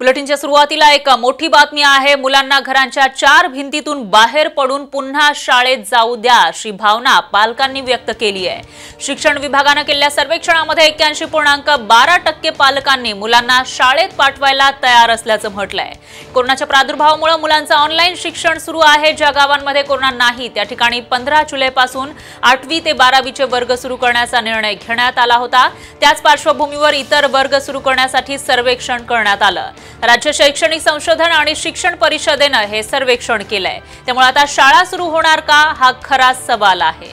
बुलेटिनच्या सुरुवातीला एक मोठी बातमी आहे। मुलांना घरांच्या 4 भिंतीतून बाहेर पडून पुन्हा शाळेत जाऊ द्या अशी भावना पालकांनी व्यक्त केली आहे। शिक्षण विभागाने केलेल्या सर्वेक्षणामध्ये 81.12% पालकांनी मुलांना शाळेत पाठवायला तयार असल्याचं म्हटलंय। कोरोनाच्या प्रादुर्भावामुळे मुलांचं ऑनलाईन शिक्षण सुरू आहे। ज्या गावांमध्ये कोरोना नाही त्या ठिकाणी 15 जुलैपासून 8वी ते 12वीचे वर्ग सुरू करण्याचा निर्णय घेण्यात आला होता। त्याच पार्श्वभूमीवर इतर वर्ग सुरू करण्यासाठी सर्वेक्षण करण्यात आलं। राज्य शैक्षणिक संशोधन आणि शिक्षण परिषदेने हे सर्वेक्षण केलंय। त्यामुळे आता शाळा सुरू होणार का हा खरा सवाल आहे।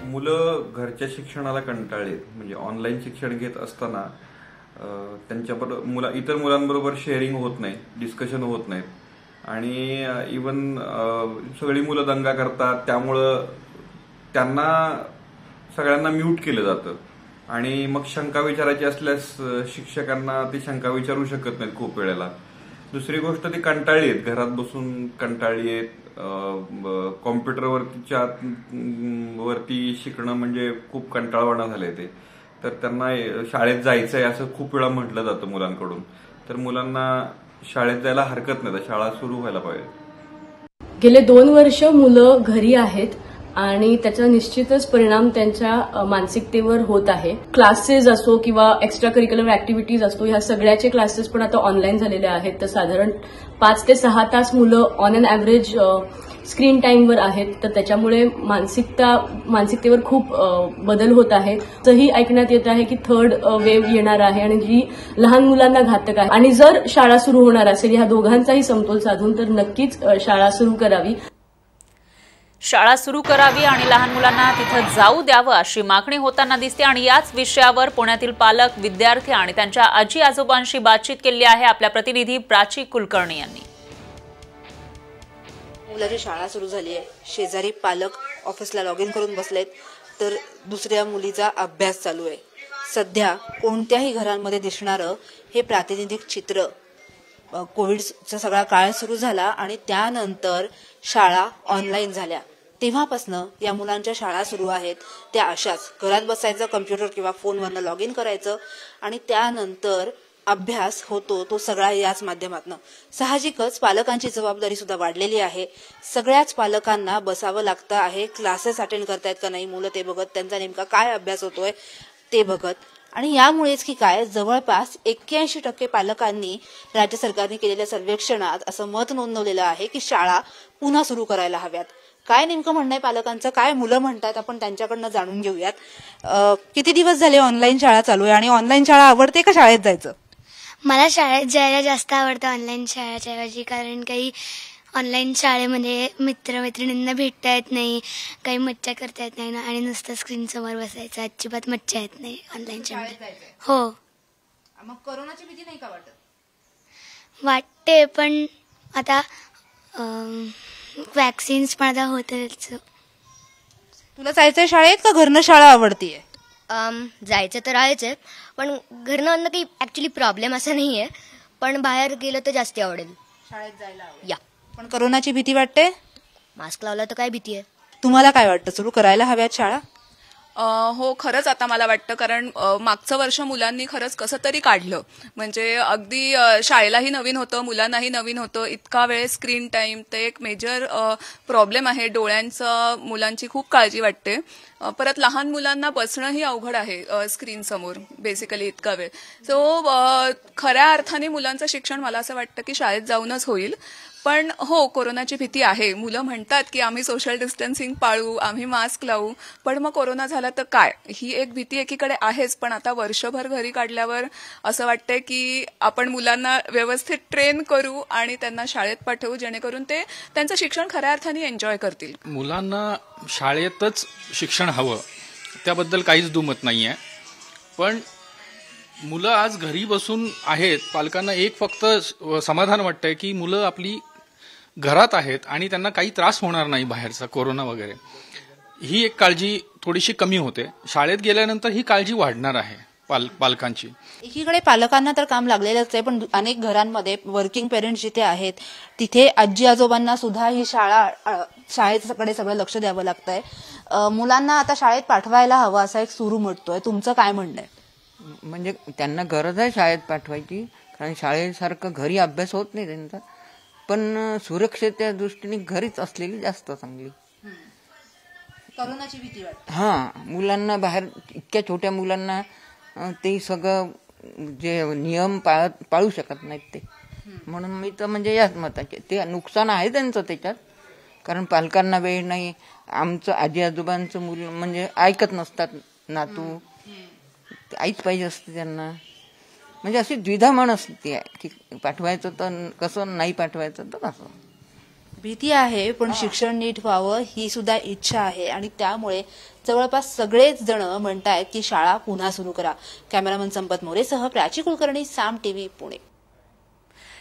मुलं घरच्या शिक्षणाला कंटाळलेत, म्हणजे ऑनलाईन शिक्षण घेत असताना त्यांच्याबरोबर इतर मुलांबरोबर शेअरिंग होत नाही, डिस्कशन होत नाहीत आणि इवन सगळी मुलं दंगा करतात। त्यामुळं त्यांना सगळ्यांना म्यूट केलं जातं आणि मग शंका विचारायची असल्यास शिक्षकांना ती शंका विचारू शकत नाहीत खूप वेळेला। दुसरी गोष्ट, ती कंटाळली आहेत, घरात बसून कंटाळली आहेत। वरती शिकणं म्हणजे खूप कंटाळवाणं झालंय ते। तर त्यांना शाळेत जायचंय असं खूप वेळा म्हटलं जातं मुलांकडून। तर मुलांना शाळेत जायला हरकत नाही, शाळा सुरू व्हायला पाहिजे। गेले 2 वर्ष मुलं घरी आहेत आणि त्याचा निश्चितच परिणाम त्यांच्या मानसिकतेवर होत आहे। क्लासेस असो किंवा एक्स्ट्रा करिक्युलर ऍक्टिव्हिटीज असो, ह्या सगळ्याचे क्लासेस पण आता ऑनलाईन झालेले आहेत। तर साधारण 5 ते 6 तास मुलं ऑन एन ऍव्हरेज स्क्रीन टाइमवर आहेत। तर त्याच्यामुळे मानसिकतेवर खूप बदल होत आहे। तसंही ऐकण्यात येत आहे की 3rd वेव्ह येणार आहे आणि जी लहान मुलांना घातक आहे। आणि जर शाळा सुरू होणार असेल ह्या दोघांचाही समतोल साधून तर नक्कीच शाळा सुरू करावी। शाळा सुरू करावी आणि लहान मुलांना तिथं जाऊ द्यावं अशी मागणी होताना दिसते। आणि याच विषयावर पुण्यातील पालक, विद्यार्थी आणि त्यांच्या आजी आजोबांशी बातचीत केली आहे आपल्या प्रतिनिधी प्राची कुलकर्णी यांनी। मुलाची शाळा सुरू झाली आहे, शेजारी पालक ऑफिसला लॉग इन करून बसलेत, तर दुसऱ्या मुलीचा अभ्यास चालू आहे। सध्या कोणत्याही घरांमध्ये दिसणारं हे प्रातिनिधिक चित्र कोविडचा सगळा काळ सुरू झाला आणि त्यानंतर शाळा ऑनलाईन झाल्या तेव्हापासनं या मुलांच्या शाळा सुरू आहेत त्या अशाच घरात बसायचं, कम्प्युटर किंवा फोनवरनं लॉग इन करायचं आणि त्यानंतर अभ्यास होतो तो सगळा याच माध्यमातून। साहजिकच पालकांची जबाबदारी सुद्धा वाढलेली आहे। सगळ्याच पालकांना बसावं लागतं आहे, क्लासेस अटेंड करतायत का नाही मुलं ते बघत, त्यांचा नेमका काय अभ्यास होतोय ते बघत। आणि यामुळेच की काय, जवळपास 81% पालकांनी राज्य सरकारने केलेल्या सर्वेक्षणात असं मत नोंदवलेलं आहे की शाळा पुन्हा सुरू करायला हव्यात। काय नेमकं म्हणणं आहे पालकांचं, काय मुलं म्हणतात, आपण त्यांच्याकडनं जाणून घेऊयात। किती दिवस झाले ऑनलाईन शाळा चालू आहे आणि ऑनलाईन शाळा आवडते का शाळेत जायचं? मला शाळेत जायला जास्त आवडतं ऑनलाईन शाळेच्या ऐवजी, कारण काही ऑनलाईन शाळेमध्ये मित्रमैत्रिणींना भेटता येत नाही, काही मज्जा करता येत नाही ना, आणि नुसतं स्क्रीन समोर बसायचं, अजिबात मज्जा येत नाही ऑनलाईन शाळेत। हो। मग कोरोनाची भीती नाही का वाटत? वाटते, पण आता वॅक्सिन्स पण आता होतच। तुला जायचंय शाळेत का घरनं शाळा आवडतीये? जायचं तर आहेच आहे, पण घरनं आणणं काही ऍक्च्युली प्रॉब्लेम असा नाहीये, पण बाहेर गेलं तर जास्त आवडेल शाळेत जायला। या पण कोरोनाची भीती वाटते? मास्क लावला तर काय भीती आहे? तुम्हाला काय वाटतं, सुरू करायला हव्यात शाळा? हो, खरंच आता मला वाटतं, कारण मागचं वर्ष मुलांनी खरंच कसं तरी काढलं, म्हणजे अगदी शाळेलाही नवीन होतं, मुलांनाही नवीन होतं। इतका वेळ स्क्रीन टाइम ते एक मेजर प्रॉब्लेम आहे, डोळ्यांचं मुलांची खूप काळजी वाटते। परत लहान मुलांना बसणंही अवघड आहे स्क्रीन समोर बेसिकली इतका वेळ। सो खऱ्या अर्थाने मुलांचं शिक्षण मला असं वाटतं की शाळेत जाऊनच होईल। पण हो, कोरोनाची भीती आहे। मुलं म्हणतात की आम्ही सोशल डिस्टन्सिंग पाळू, आम्ही मास्क लावू, पण मग कोरोना झाला तर काय, ही एक भीती एकीकडे आहेच। पण आता वर्षभर घरी काढल्यावर असं वाटतंय की आपण मुलांना व्यवस्थित ट्रेन करू आणि त्यांना शाळेत पाठवू, जेणेकरून ते त्यांचं शिक्षण खऱ्या अर्थाने एन्जॉय करतील। मुलांना शाळेतच शिक्षण हवं त्याबद्दल काहीच दुमत नाहीये, पण मुलं आज घरी बसून आहेत। पालकांना एक फक्त समाधान वाटतंय की मुलं आपली घरात आहेत आणि त्यांना काही त्रास होणार नाही बाहेरचा, कोरोना वगैरे, ही एक काळजी थोडीशी कमी होते। शाळेत गेल्यानंतर ही काळजी वाढणार आहे। पालकांची. एकीकडे पालकांना तर काम लागलेलंच आहे, पण अनेक घरांमध्ये वर्किंग पेरेंट्स जिथे आहेत तिथे आजी आजोबांना सुद्धा ही शाळेकडे सगळं लक्ष द्यावं लागतंय. मुलांना आता शाळेत पाठवायला हवं असा एक सूर उमटतोय. तुमचं काय म्हणणं आहे? म्हणजे त्यांना गरज आहे शाळेत पाठवायची, कारण शाळेसारखं घरी अभ्यास होत नाही त्यांचा, पण सुरक्षेच्या दृष्टीने घरीच असलेली जास्त चांगली. कोरोनाची भीती वाटते. मुलांना बाहेर, इतक्या छोट्या मुलांना ते सगळं जे नियम पाळू शकत नाहीत ते, म्हणून मी तर म्हणजे याच मताचे. ते नुकसान आहे त्यांचं त्याच्यात, कारण पालकांना वेळ नाही. आमचं आजी आजोबांचं मूल म्हणजे ऐकत नसतात नातू, आईच पाहिजे असते त्यांना. म्हणजे अशी द्विधा असते की पाठवायचं तर कसं, नाही पाठवायचं तर कसं. भीती आहे, पण शिक्षण नीट व्हावं ही सुद्धा इच्छा आहे आणि त्यामुळे जवळपास सगळेच जण म्हणतायत की शाळा पुन्हा सुरू करा. कॅमेरामन संपत मोरेसह प्राची कुलकर्णी, साम टीव्ही, पुणे.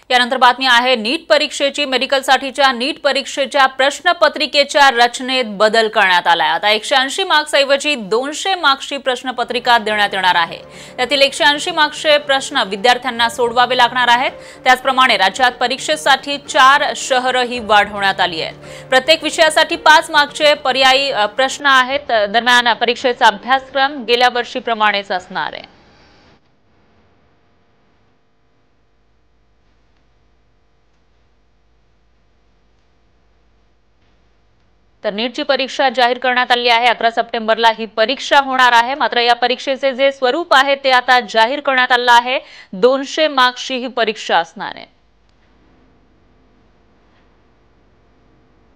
यानंतर बातमी आहे नीट परीक्षेची. मेडिकलसाठीच्या नीट परीक्षेच्या प्रश्नपत्रिकेच्या रचनेत बदल करण्यात आलाय. आता 180 मार्क्स ऐवजी 200 मार्क्सची प्रश्नपत्रिका देण्यात येणार आहे. त्यातील 180 मार्क्सचे प्रश्न विद्यार्थ्यांना सोडवावे लागणार आहेत. त्याचप्रमाणे राज्यात परीक्षेसाठी 4 शहरही वाढवण्यात आली आहेत. प्रत्येक विषयासाठी 5 मार्क्सचे पर्यायी प्रश्न आहेत. दरम्यान परीक्षेचा अभ्यासक्रम गेल्या वर्षीप्रमाणेच असणार आहे. तर नीटची परीक्षा जाहीर करण्यात आली आहे. 11 सप्टेंबरला ही परीक्षा होणार आहे. मात्र या परीक्षेचे जे स्वरूप आहे ते आता जाहीर करण्यात आलं आहे. 200 मार्क्सची ही परीक्षा असणार आहे.